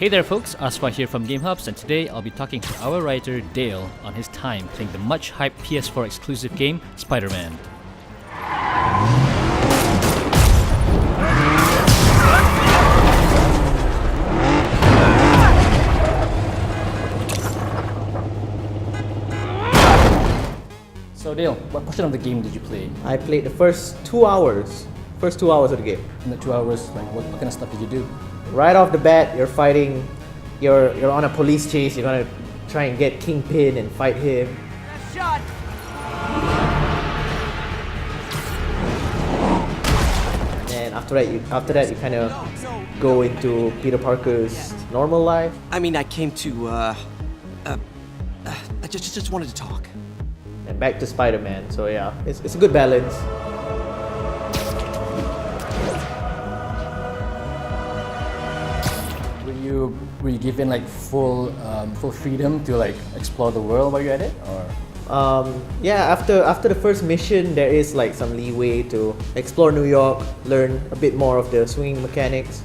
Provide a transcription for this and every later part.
Hey there folks, Asfa here from Game Hubs, and today I'll be talking to our writer Dale on his time playing the much hyped PS4 exclusive game, Spider-Man. So Dale, what portion of the game did you play? I played the first 2 hours. First 2 hours of the game. In the 2 hours, like what kind of stuff did you do? Right off the bat, you're fighting. You're on a police chase. You're gonna try and get Kingpin and fight him. Shot. And then after that, you kind of go into Peter Parker's normal life. I mean, I came to, I just wanted to talk. And back to Spider-Man. So yeah, it's a good balance. Were you given like full freedom to like explore the world while you're at it, or? Yeah, after the first mission, there is like some leeway to explore New York, learn a bit more of the swinging mechanics.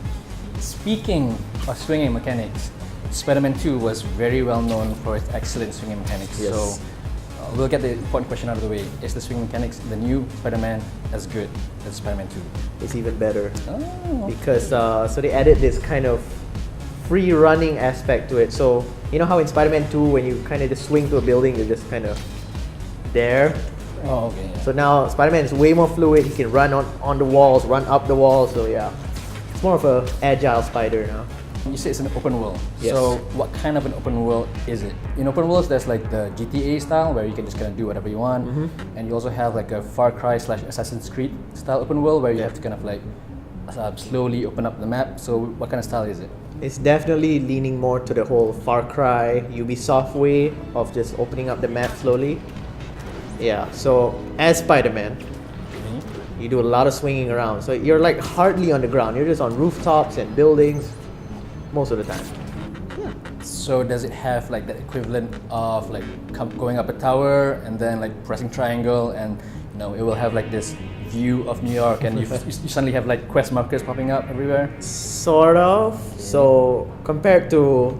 Speaking of swinging mechanics, Spider-Man 2 was very well known for its excellent swinging mechanics. Yes. So we'll get the important question out of the way. Is the swinging mechanics, the new Spider-Man, as good as Spider-Man 2? It's even better. Oh. Because so they added this kind of free running aspect to it. So you know how in Spider-Man 2 when you kind of just swing to a building, you're just kind of there. Oh, okay. Yeah. So now Spider-Man is way more fluid. He can run on the walls, run up the walls. So yeah, it's more of a agile spider now. You say it's an open world. Yes. So what kind of an open world is it? In open worlds, there's like the GTA style where you can just kind of do whatever you want, and you also have like a Far Cry / Assassin's Creed style open world where you have to kind of like slowly open up the map. So what kind of style is it? It's definitely leaning more to the whole Far Cry, Ubisoft way of just opening up the map slowly. Yeah, so as Spider-Man, you do a lot of swinging around. So you're like hardly on the ground. You're just on rooftops and buildings most of the time. Yeah. So does it have like the equivalent of like going up a tower and then like pressing triangle, and you know it will have like this view of New York, and you suddenly have like quest markers popping up everywhere? Sort of. So compared to,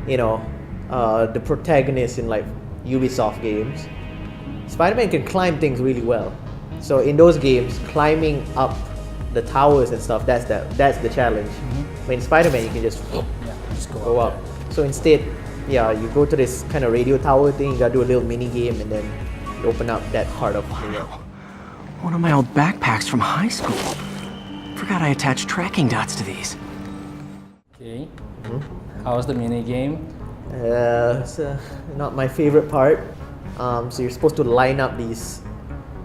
you know, the protagonist in like Ubisoft games, Spider-Man can climb things really well. So in those games, climbing up the towers and stuff, that's the challenge. When Spider-Man, you can just go up. So instead, yeah, you go to this kind of radio tower thing. You gotta do a little mini game, and then you open up that part of New York. One of my old backpacks from high school. Forgot I attached tracking dots to these. Okay. How was the mini game? It's not my favorite part. So you're supposed to line up these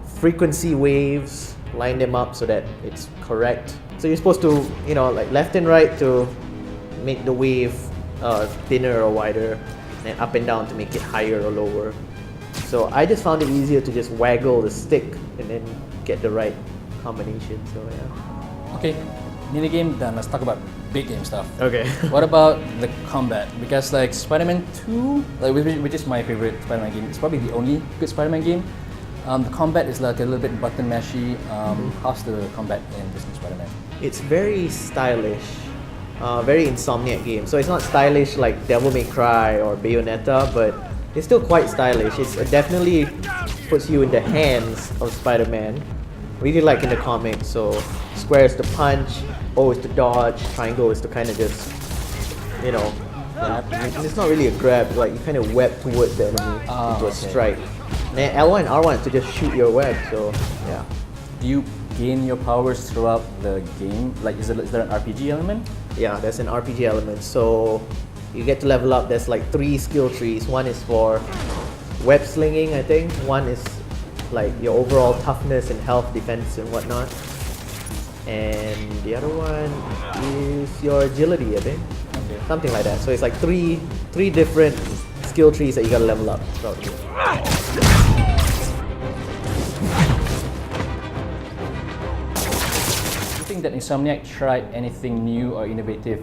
frequency waves, line them up so that it's correct. So you're supposed to, you know, like left and right to make the wave thinner or wider, and up and down to make it higher or lower. So I just found it easier to just waggle the stick and then get the right combination. So yeah. Okay, mini game done. Let's talk about big game stuff. Okay. What about the combat? Because like Spider-Man 2, like which is my favorite Spider-Man game, it's probably the only good Spider-Man game. The combat is like a little bit button mashy. How's the combat in this new Spider-Man? It's very stylish, very Insomniac game. So it's not stylish like Devil May Cry or Bayonetta, but it's still quite stylish. It definitely puts you in the hands of Spider-Man, really like in the comics. So square is to punch, O is to dodge, triangle is to kind of just, you know, and it's not really a grab, like you kind of web towards the enemy into a strike. And then L1 and R1 is to just shoot your web, so yeah. Do you gain your powers throughout the game? Like is there an RPG element? Yeah, there's an RPG element. So you get to level up. There's like 3 skill trees. One is for web slinging, I think. One is like your overall toughness and health, defense and whatnot. And the other one is your agility, I think. Okay. Something like that. So it's like three different skill trees that you gotta level up throughout the game. Do you think that Insomniac tried anything new or innovative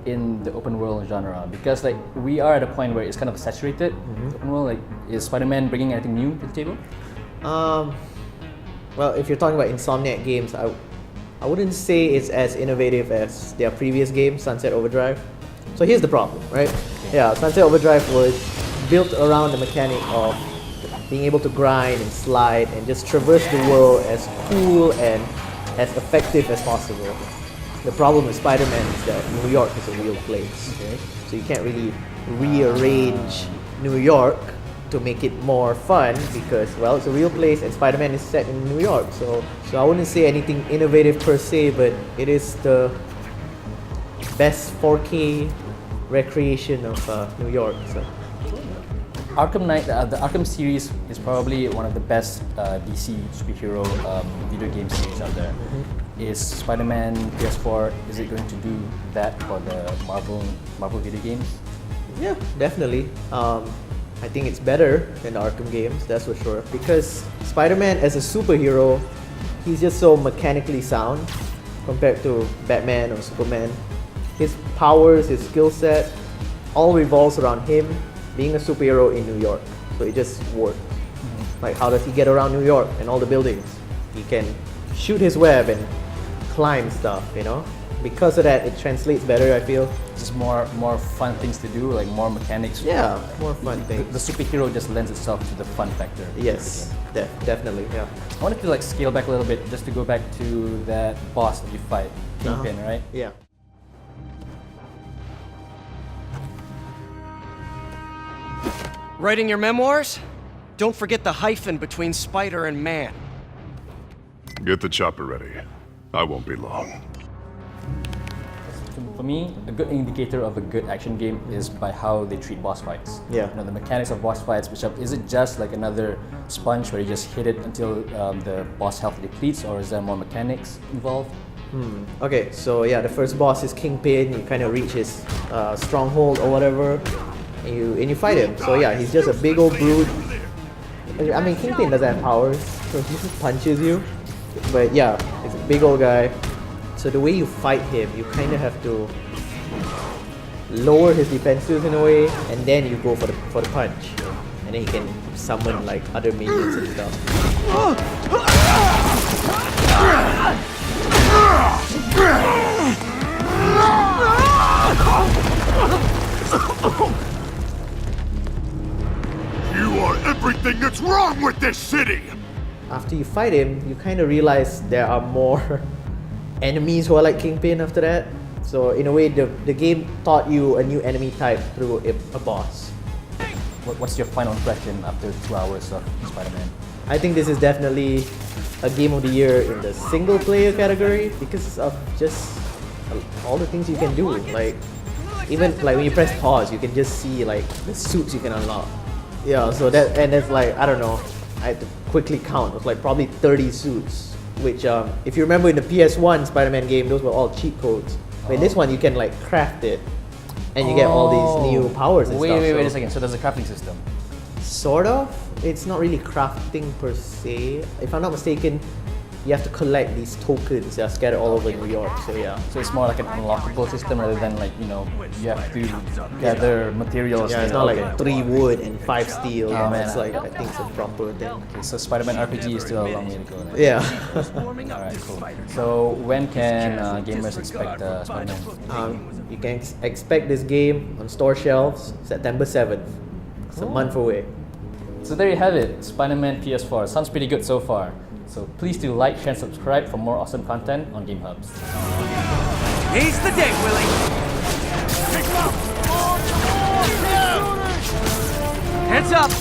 in the open world genre? Because like we are at a point where it's kind of saturated. Open world, like is Spider-Man bringing anything new to the table? Well, if you're talking about Insomniac games, I wouldn't say it's as innovative as their previous game, Sunset Overdrive. So here's the problem, right? Yeah, Sunset Overdrive was built around the mechanic of being able to grind and slide and just traverse the world as cool and as effective as possible. The problem with Spider-Man is that New York is a real place. Okay. So you can't really rearrange New York to make it more fun because, well, it's a real place and Spider-Man is set in New York. So I wouldn't say anything innovative per se, but it is the best 4K recreation of New York. So. Arkham Knight, the Arkham series is probably one of the best DC superhero video game series out there. Is Spider-Man PS4, is it going to do that for the Marvel video games? Yeah, definitely. I think it's better than the Arkham games, that's for sure. Because Spider-Man as a superhero, he's just so mechanically sound compared to Batman or Superman. His powers, his skill set, all revolves around him being a superhero in New York. So it just works. Like, how does he get around New York and all the buildings? He can shoot his web and climb stuff, you know? Because of that, it translates better, I feel. Just more fun things to do, like more mechanics. Yeah, more fun things. The superhero just lends itself to the fun factor. Yes, definitely, yeah. I wanted to like scale back a little bit just to go back to that boss that you fight, Kingpin, right? Yeah. Writing your memoirs? Don't forget the hyphen between Spider and Man. Get the chopper ready. I won't be long. For me, a good indicator of a good action game is by how they treat boss fights. Yeah. You know, the mechanics of boss fights, is it just like another sponge where you just hit it until the boss health depletes, or is there more mechanics involved? Okay, so yeah, the first boss is Kingpin. You kind of reach his stronghold or whatever, and you fight him. So yeah, he's just a big old brute. I mean, Kingpin doesn't have powers, so he just punches you. But yeah, it's a big old guy. So the way you fight him, you kind of have to lower his defenses in a way, and then you go for the punch, and then he can summon like other minions and stuff. You are everything that's wrong with this city! After you fight him, you kind of realize there are more enemies who are like Kingpin after that. So in a way, the game taught you a new enemy type through a boss. What's your final impression after 2 hours of Spider-Man? I think this is definitely a game of the year in the single player category because of just all the things you can do. Like, even like when you press pause, you can just see like the suits you can unlock. Yeah, so that's like, I don't know, I had to quickly count. It was like probably 30 suits, which if you remember in the PS1 Spider-Man game, those were all cheat codes. But in this one, you can like craft it, and you get all these new powers and stuff. Wait a second. So there's a crafting system. Sort of. It's not really crafting per se. If I'm not mistaken, you have to collect these tokens that are scattered all over New York. So yeah. So it's more like an unlockable system rather than like, you know, you have to gather materials. Yeah, it's not like 3 wood and 5 steel. Oh, man. It's like, I think it's a proper thing. Okay, so Spider-Man RPG is still a long way to go. Right? Yeah. Alright, cool. So when can gamers expect Spider-Man? You can expect this game on store shelves September 7th. It's a month away. So there you have it, Spider-Man PS4. Sounds pretty good so far. So please do like, share, and subscribe for more awesome content on Game Hubs. He's the day, Willie! Heads up!